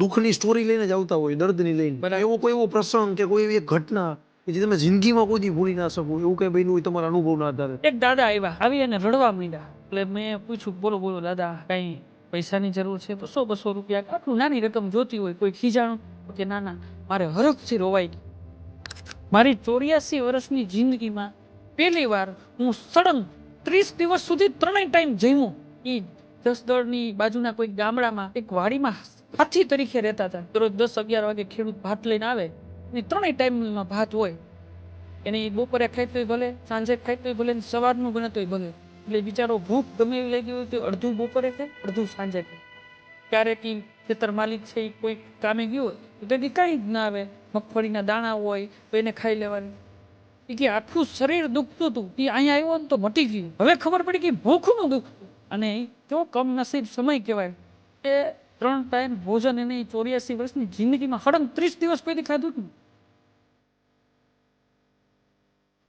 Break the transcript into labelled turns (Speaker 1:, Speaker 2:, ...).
Speaker 1: દુઃખની સ્ટોરી લઈને જ આવતા હોય, દર્દની લઈને. એવો કોઈ એવો પ્રસંગ કે કોઈ એવી એક ઘટના કે જે તમે જિંદગીમાં કોઈ દી ભૂલી ના શકો, એવું કઈ બન્યું હોય તમારા અનુભવના આધારે?
Speaker 2: એક દાદા આવી અને રડવા માંડ્યા. એટલે મેં પૂછ્યું, બોલો બોલો દાદા, કઈ પૈસાની જરૂર છે? 200 રૂપિયા, આટલું નાની રકમ જોતી હોય, કોઈ ખીજાણું? કે ના ના, મારે હરખથી રોવાઈ ગયું. મારી 84 વર્ષની જિંદગીમાં પહેલી વાર હું સડન 30 દિવસ સુધી 3 ટાઈમ જમ્યો. એ જસદણની બાજુના કોઈ ગામડામાં એક વાડીમાં હાથી તરીકે રહેતા હતા. દરરોજ 10-11 વાગે ખેડૂત ભાત લઈને આવે, અને 3 ટાઈમમાં ભાત હોય. એને બપોરે ખાઈ તોય ભલે, સાંજે ખાઈ તોય ભલે, સવારનું બને તોય ભલે. એટલે બિચારો ભૂખ ગમે એવી લાગી હોય તો અડધું બપોરે ખાય, અડધું સાંજે ખાય. ક્યારેક ખેતર માલિક છે એ કોઈ કામે ગયું હોય તો તેથી કાંઈ જ ના આવે, મગફળીના દાણા હોય તો એને ખાઈ લેવાની. એ કે આટલું શરીર દુખતું હતું, એ અહીંયા આવ્યો ને તો મટી ગયું. હવે ખબર પડી કે ભૂખનું દુખતું. અને કેવો કમનસીબ સમય કહેવાય કે 3 ટાઈમ ભોજન એને 84 વર્ષની જિંદગીમાં 30 દિવસ પહેલી ખાધું જ ને.